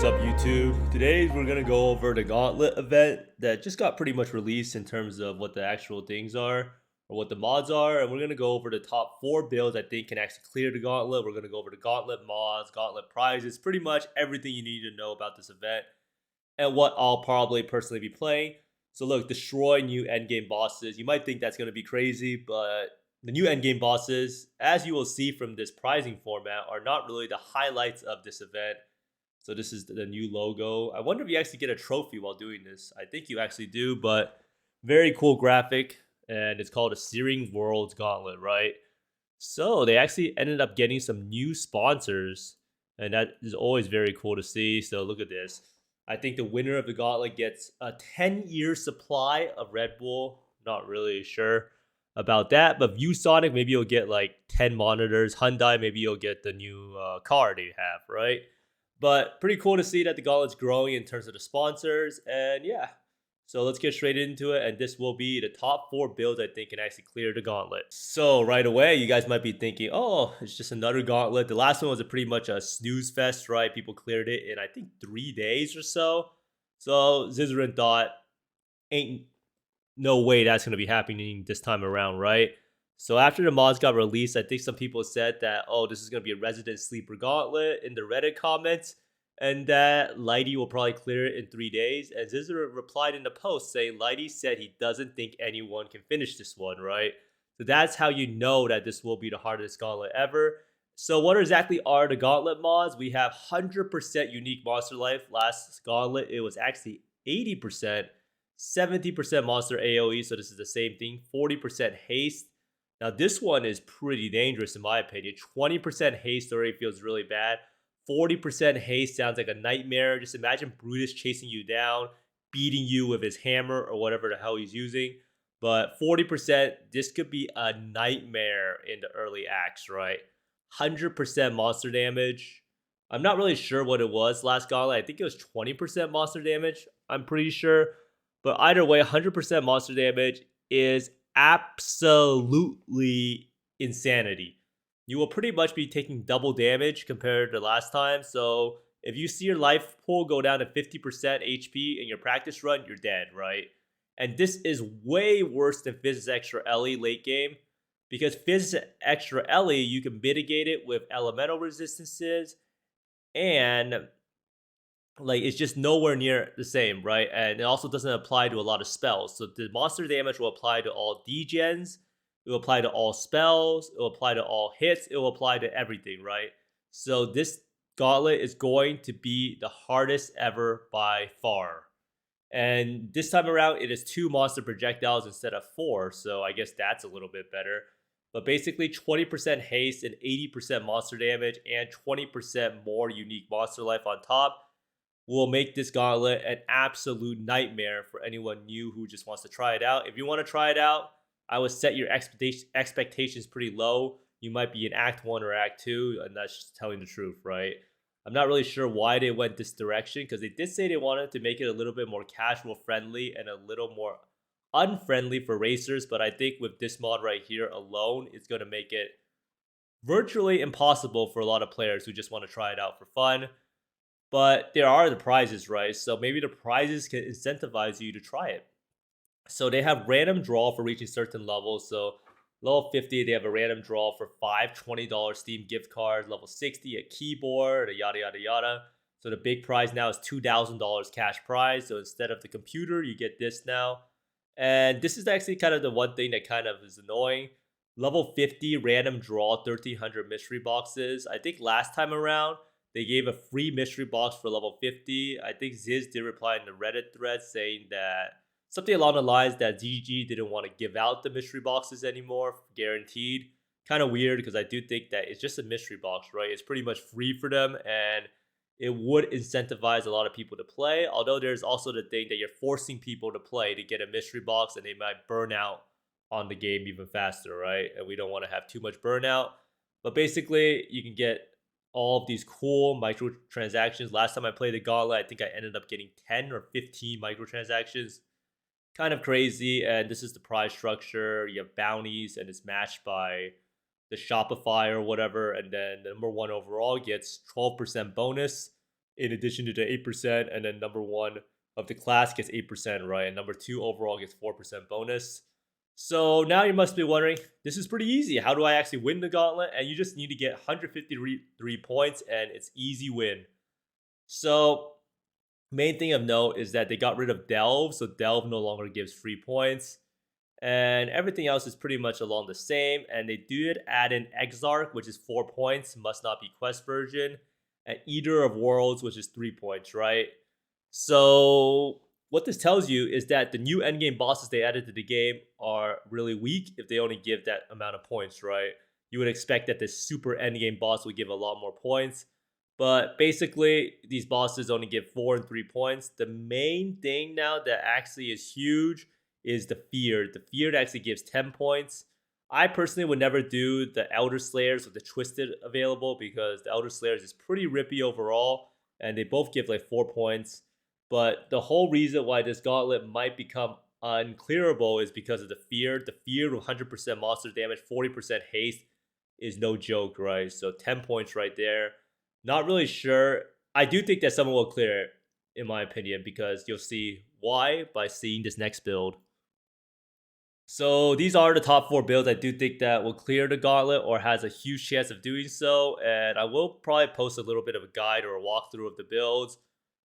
up, YouTube? Today we're gonna go over the Gauntlet event that just got pretty much released in terms of what the actual things are or what the mods are, and we're gonna go over the top 4 builds I think can actually clear the Gauntlet. We're gonna go over the Gauntlet mods, Gauntlet prizes, pretty much everything you need to know about this event and what I'll probably personally be playing. So look, destroy new endgame bosses. You might think that's gonna be crazy, but the new endgame bosses, as you will see from this prizing format, are not really the highlights of this event. So this is the new logo. I wonder if you actually get a trophy while doing this. I think you actually do, but very cool graphic. And it's called a Searing Worlds Gauntlet, right? So they actually ended up getting some new sponsors. And that is always very cool to see. So look at this. I think the winner of the Gauntlet gets a 10-year supply of Red Bull. Not really sure about that. But ViewSonic, maybe you'll get like 10 monitors. Hyundai, maybe you'll get the new car they have, right? But pretty cool to see that the Gauntlet's growing in terms of the sponsors. And yeah, so let's get straight into it. And this will be the top 4 builds I think can actually clear the Gauntlet. So right away, you guys might be thinking, oh, it's just another Gauntlet. The last one was pretty much a snooze fest, right? People cleared it in, I think, 3 days or so. So Zizarin thought, ain't no way that's going to be happening this time around, right? So after the mods got released, I think some people said that, oh, this is going to be a Resident Sleeper Gauntlet in the Reddit comments, and that Lighty will probably clear it in 3 days. And Zizzer replied in the post saying Lighty said he doesn't think anyone can finish this one, right? So that's how you know that this will be the hardest gauntlet ever. So what exactly are the gauntlet mods? We have 100% unique monster life. Last gauntlet, it was actually 80%, 70% monster AoE, so this is the same thing, 40% haste. Now, this one is pretty dangerous in my opinion. 20% haste already feels really bad. 40% haste sounds like a nightmare. Just imagine Brutus chasing you down, beating you with his hammer or whatever the hell he's using. But 40%, this could be a nightmare in the early acts, right? 100% monster damage. I'm not really sure what it was last gauntlet. I think it was 20% monster damage. I'm pretty sure. But either way, 100% monster damage is absolutely insanity. You will pretty much be taking double damage compared to last time. So if you see your life pool go down to 50% HP in your practice run, you're dead, right? And this is way worse than Physics Extra Ellie late game. Because Physics Extra Ellie, you can mitigate it with elemental resistances. And like, it's just nowhere near the same, right? And it also doesn't apply to a lot of spells. So the monster damage will apply to all degens, it will apply to all spells, it will apply to all hits, it will apply to everything, right? So this gauntlet is going to be the hardest ever by far. And this time around, it is 2 monster projectiles instead of 4, so I guess that's a little bit better. But basically, 20% haste and 80% monster damage and 20% more unique monster life on top will make this gauntlet an absolute nightmare for anyone new who just wants to try it out. If you want to try it out, I would set your expectations pretty low. You might be in Act 1 or Act 2, and that's just telling the truth, right? I'm not really sure why they went this direction, because they did say they wanted to make it a little bit more casual friendly and a little more unfriendly for racers, but I think with this mod right here alone, it's going to make it virtually impossible for a lot of players who just want to try it out for fun. But there are the prizes, right? So maybe the prizes can incentivize you to try it. So they have random draw for reaching certain levels. So level 50, they have a random draw for 5 $20 Steam gift cards. Level 60, a keyboard, a yada, yada, yada. So the big prize now is $2,000 cash prize. So instead of the computer, you get this now. And this is actually kind of the one thing that kind of is annoying. Level 50, random draw 1,300 mystery boxes. I think last time around, they gave a free mystery box for level 50. I think Ziz did reply in the Reddit thread saying that something along the lines that ZG didn't want to give out the mystery boxes anymore, guaranteed. Kind of weird, because I do think that it's just a mystery box, right? It's pretty much free for them, and it would incentivize a lot of people to play. Although there's also the thing that you're forcing people to play to get a mystery box, and they might burn out on the game even faster, right? And we don't want to have too much burnout. But basically, you can get all of these cool microtransactions. Last time I played the Gauntlet, I think I ended up getting 10 or 15 microtransactions. Kind of crazy. And this is the prize structure. You have bounties, and it's matched by the Shopify or whatever. And then the number 1 overall gets 12% bonus in addition to the 8%, and then number 1 of the class gets 8%, right? And number 2 overall gets 4% bonus. So now you must be wondering, this is pretty easy. How do I actually win the gauntlet? And you just need to get 153 points, and it's easy win. So main thing of note is that they got rid of Delve, so Delve no longer gives free points. And everything else is pretty much along the same. And they did add in Exarch, which is 4 points, must not be quest version, and Eater of Worlds, which is 3 points, right? So what this tells you is that the new endgame bosses they added to the game are really weak if they only give that amount of points, right? You would expect that this super endgame boss would give a lot more points. But basically, these bosses only give 4 and 3 points. The main thing now that actually is huge is the Feared. The Feared actually gives 10 points. I personally would never do the Elder Slayers with the Twisted available because the Elder Slayers is pretty rippy overall, and they both give like 4 points. But the whole reason why this gauntlet might become unclearable is because of the Feared. The Feared with 100% monster damage, 40% haste is no joke, right? So 10 points right there. Not really sure. I do think that someone will clear it, in my opinion, because you'll see why by seeing this next build. So these are the top 4 builds I do think that will clear the gauntlet or has a huge chance of doing so. And I will probably post a little bit of a guide or a walkthrough of the builds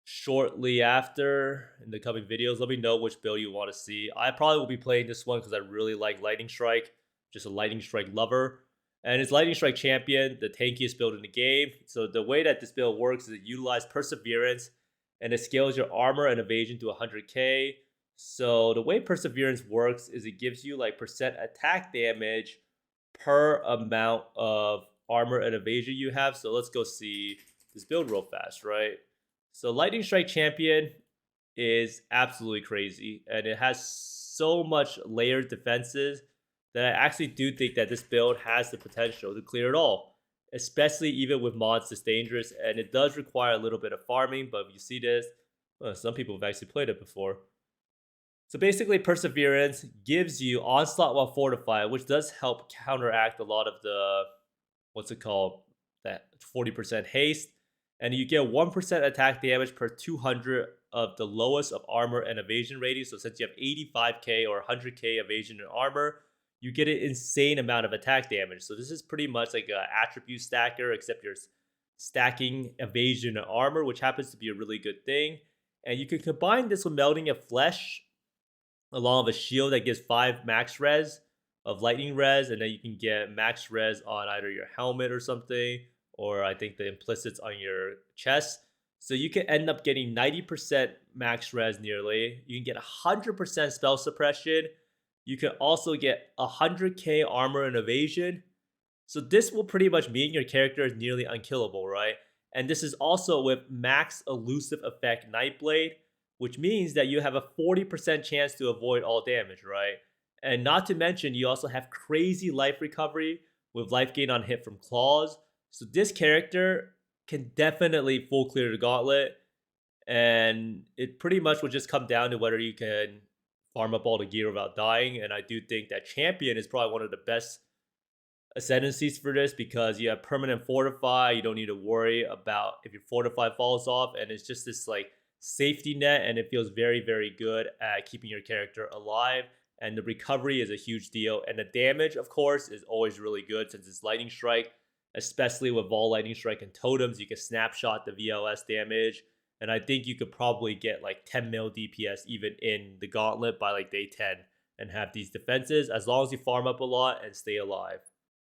shortly after in the coming videos. Let me know which build you want to see. I probably will be playing this one because I really like Lightning Strike. Just a Lightning Strike lover. And it's Lightning Strike Champion, the tankiest build in the game. So the way that this build works is it utilizes Perseverance and it scales your armor and evasion to 100k. So the way Perseverance works is it gives you like percent attack damage per amount of armor and evasion you have. So let's go see this build real fast, right? So Lightning Strike Champion is absolutely crazy, and it has so much layered defenses that I actually do think that this build has the potential to clear it all, especially even with mods this dangerous, and it does require a little bit of farming, but if you see this, well, some people have actually played it before. So basically, Perseverance gives you Onslaught while fortified, which does help counteract a lot of the, what's it called, that 40% haste. And you get 1% attack damage per 200 of the lowest of armor and evasion rating. So since you have 85k or 100k evasion and armor, you get an insane amount of attack damage. So this is pretty much like an attribute stacker, except you're stacking evasion and armor, which happens to be a really good thing. And you can combine this with Melting of Flesh, along with a shield that gives 5 max res of lightning res, and then you can get max res on either your helmet or something, or I think the implicits on your chest. So you can end up getting 90% max res nearly. You can get 100% spell suppression. You can also get 100k armor and evasion. So this will pretty much mean your character is nearly unkillable, right? And this is also with max elusive effect Nightblade, which means that you have a 40% chance to avoid all damage, right? And not to mention, you also have crazy life recovery with life gain on hit from claws. So this character can definitely full clear the gauntlet. And it pretty much will just come down to whether you can farm up all the gear without dying. And I do think that Champion is probably one of the best ascendancies for this because you have permanent fortify. You don't need to worry about if your fortify falls off. And it's just this like safety net, and it feels very, very good at keeping your character alive. And the recovery is a huge deal, and the damage, of course, is always really good since it's Lightning Strike, especially with Vol Lightning Strike and Totems. You can snapshot the VLS damage, and I think you could probably get like 10 mil DPS even in the Gauntlet by like day 10 and have these defenses as long as you farm up a lot and stay alive.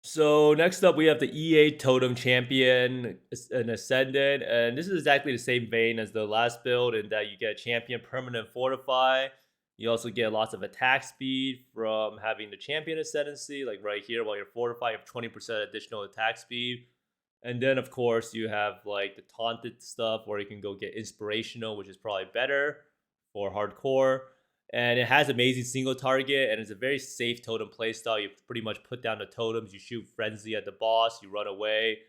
So next up, we have the EA Totem Champion and Ascendant, and this is exactly the same vein as the last build in that you get Champion Permanent Fortify. You also get lots of attack speed from having the Champion Ascendancy, like right here while you're Fortified, you have 20% additional attack speed. And then, of course, you have like the Taunted stuff where you can go get Inspirational, which is probably better for hardcore. And it has amazing single target, and it's a very safe totem playstyle. You pretty much put down the totems, you shoot Frenzy at the boss, you run away,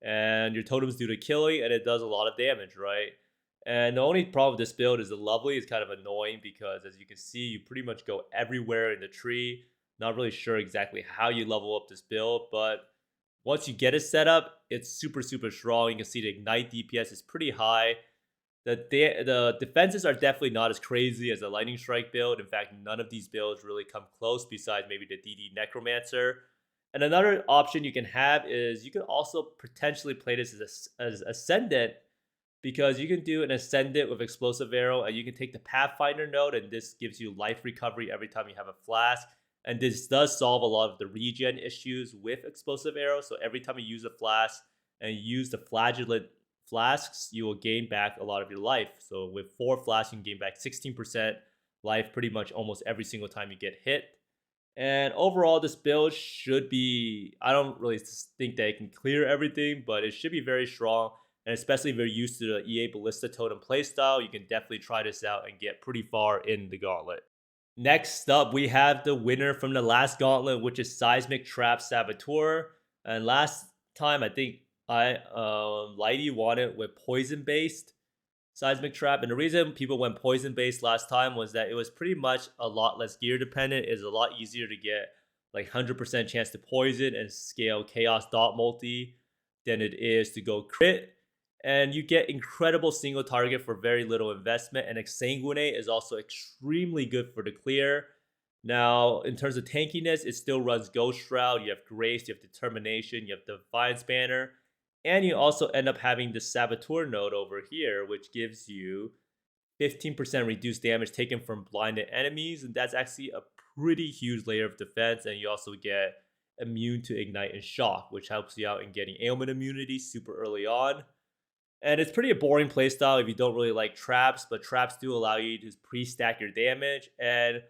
and your totems do the killing, and it does a lot of damage, right? And the only problem with this build is the Lovely is kind of annoying because, as you can see, you pretty much go everywhere in the tree. Not really sure exactly how you level up this build, but Once you get it set up, it's super strong. You can see the ignite DPS is pretty high. The defenses are definitely not as crazy as a lightning strike build. In fact, none of these builds really come close besides maybe the DD Necromancer. And another option you can have is you can also potentially play this as Ascendant, because you can do an Ascendant with Explosive Arrow, and you can take the Pathfinder node, and this gives you life recovery every time you have a flask. And this does solve a lot of the regen issues with Explosive Arrow. So every time you use a flask and you use the Flagellant flasks, you will gain back a lot of your life. So with 4 flasks, you can gain back 16% life pretty much almost every single time you get hit. And overall, this build should be, I don't really think that it can clear everything, but it should be very strong. And especially if you're used to the EA Ballista Totem playstyle, you can definitely try this out and get pretty far in the Gauntlet. Next up, we have the winner from the last Gauntlet, which is Seismic Trap Saboteur. And last time, I think Lighty won it with poison-based Seismic Trap. And the reason people went poison-based last time was that it was pretty much a lot less gear dependent. It's a lot easier to get like 100% chance to poison and scale Chaos Dot Multi than it is to go crit. And you get incredible single target for very little investment. And Exsanguinate is also extremely good for the clear. Now, in terms of tankiness, it still runs Ghost Shroud. You have Grace, you have Determination, you have Defiance Banner. And you also end up having the Saboteur node over here, which gives you 15% reduced damage taken from blinded enemies. And that's actually a pretty huge layer of defense. And you also get immune to Ignite and Shock, which helps you out in getting ailment immunity super early on. And it's pretty a boring playstyle if you don't really like traps, but traps do allow you to pre-stack your damage. And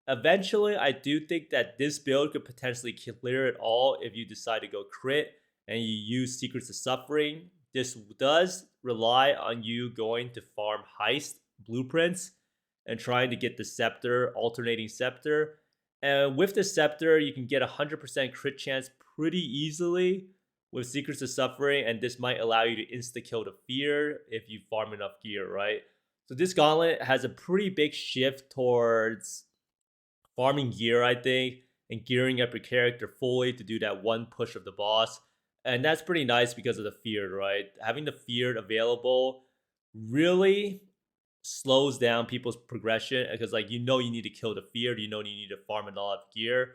eventually, I do think that this build could potentially clear it all if you decide to go crit and you use Secrets of Suffering. This does rely on you going to farm heist blueprints and trying to get the Scepter, alternating Scepter. And with the Scepter, you can get 100% crit chance pretty easily with Secrets of Suffering, and this might allow you to insta-kill the Fear if you farm enough gear, right? So this Gauntlet has a pretty big shift towards farming gear, I think, and gearing up your character fully to do that one push of the boss. And that's pretty nice because of the Feared, right? Having the Feared available really slows down people's progression, because like you need to kill the Feared, you need to farm a lot of gear.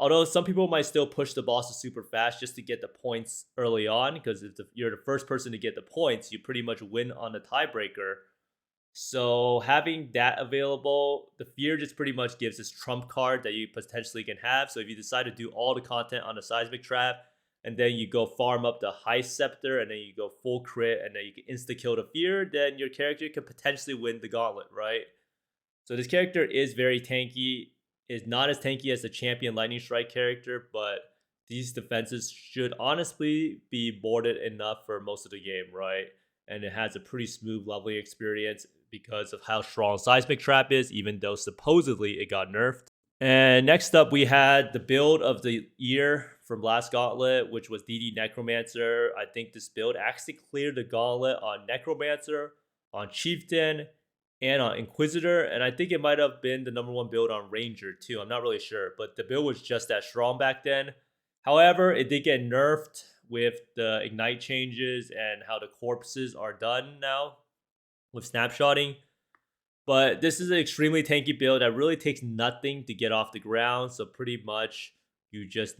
Although some people might still push the bosses super fast just to get the points early on, because if you're the first person to get the points, you pretty much win on the tiebreaker. So having that available, the Fear just pretty much gives this trump card that you potentially can have. So if you decide to do all the content on the Seismic Trap, and then you go farm up the High Scepter, and then you go full crit, and then you can insta-kill the Fear, then your character can potentially win the Gauntlet, right? So this character is very tanky. Is not as tanky as the Champion Lightning Strike character, but these defenses should honestly be boarded enough for most of the game, right? And it has a pretty smooth leveling experience because of how strong Seismic Trap is, even though supposedly it got nerfed. And next up, we had the build of the year from last Gauntlet, which was DD Necromancer. I think this build actually cleared the Gauntlet on Necromancer, on Chieftain, and on Inquisitor, and I think it might have been the #1 build on Ranger too. I'm not really sure, but the build was just that strong back then. However, it did get nerfed with the Ignite changes and how the corpses are done now with snapshotting. But this is an extremely tanky build that really takes nothing to get off the ground, so pretty much you just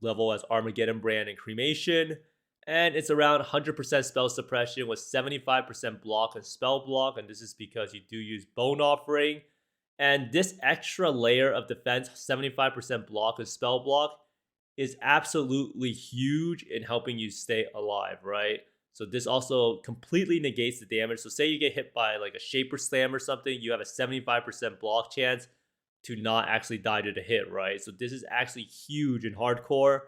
level as Armageddon Brand and Cremation. And it's around 100% spell suppression with 75% block and spell block. And this is because you do use Bone Offering. And this extra layer of defense, 75% block and spell block, is absolutely huge in helping you stay alive, right? So this also completely negates the damage. So say you get hit by like a Shaper Slam or something, you have a 75% block chance to not actually die to the hit, right? So this is actually huge in hardcore.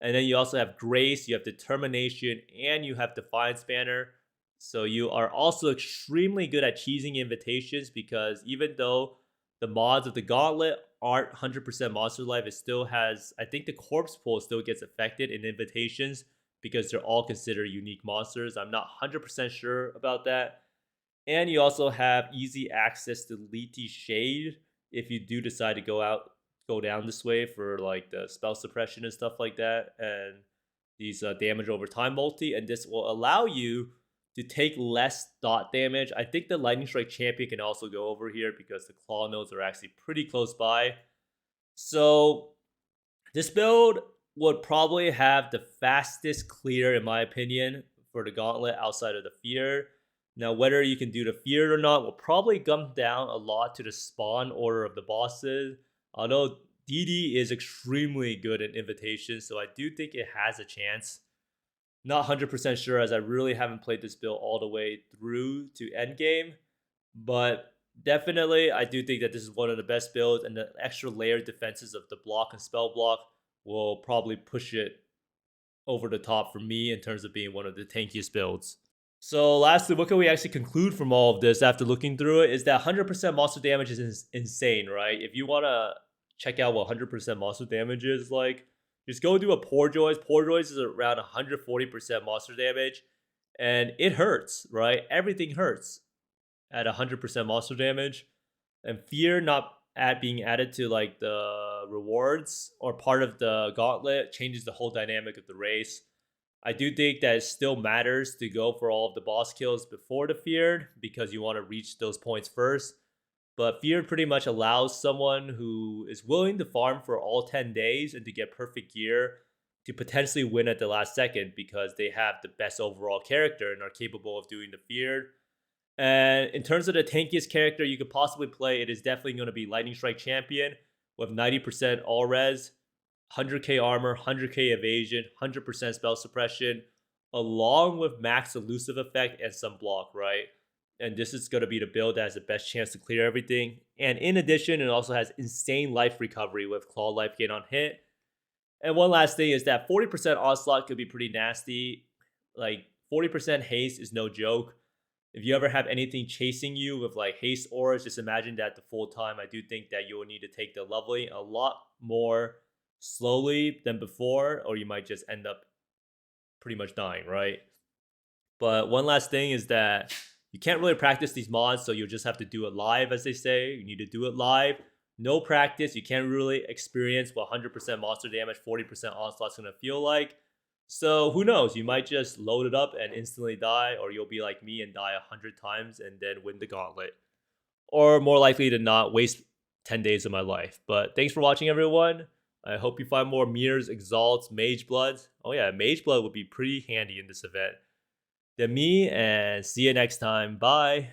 And then you also have Grace, you have Determination, and you have Defiance Banner. So you are also extremely good at cheesing invitations, because even though the mods of the Gauntlet aren't 100% monster life, it still has, I think the corpse pool still gets affected in invitations because they're all considered unique monsters. I'm not 100% sure about that. And you also have easy access to Leety Shade if you do decide to go down this way for like the spell suppression and stuff like that. And these damage over time multi, and this will allow you to take less dot damage. I think the Lightning Strike champion can also go over here because the claw nodes are actually pretty close by. So this build would probably have the fastest clear, in my opinion, for the Gauntlet outside of the Fear. Now, whether you can do the Fear or not will probably come down a lot to the spawn order of the bosses. Although DD is extremely good in Invitation, so I do think it has a chance. Not 100% sure, as I really haven't played this build all the way through to endgame. But definitely, I do think that this is one of the best builds, and the extra layered defenses of the block and spell block will probably push it over the top for me in terms of being one of the tankiest builds. So lastly, what can we actually conclude from all of this after looking through it is that 100% monster damage is insane, right? If you want to check out what 100% monster damage is like, just go do a Poorjoys. Poorjoys is around 140% monster damage, and it hurts, right? Everything hurts at 100% monster damage. And Fear not being added to like the rewards or part of the Gauntlet changes the whole dynamic of the race. I do think that it still matters to go for all of the boss kills before the Feared because you want to reach those points first. But Feared pretty much allows someone who is willing to farm for all 10 days and to get perfect gear to potentially win at the last second because they have the best overall character and are capable of doing the Feared. And in terms of the tankiest character you could possibly play, it is definitely going to be Lightning Strike Champion with 90% all res, 100k armor, 100k evasion, 100% spell suppression, along with max elusive effect and some block, right? And this is going to be the build that has the best chance to clear everything. And in addition, it also has insane life recovery with claw life gain on hit. And one last thing is that 40% onslaught could be pretty nasty. Like 40% haste is no joke. If you ever have anything chasing you with like haste auras, just imagine that the full time. I do think that you will need to take the leveling a lot more slowly than before, or you might just end up pretty much dying, right? But one last thing is that you can't really practice these mods, so you'll just have to do it live, as they say. You need to do it live. No practice. You can't really experience what 100% monster damage, 40% onslaught is going to feel like. So who knows? You might just load it up and instantly die, or you'll be like me and die 100 times and then win the Gauntlet. Or more likely than not, waste 10 days of my life. But thanks for watching, everyone. I hope you find more Mirrors, Exalts, Mage Bloods. Oh yeah, Mage Blood would be pretty handy in this event. Than me, and see you next time. Bye.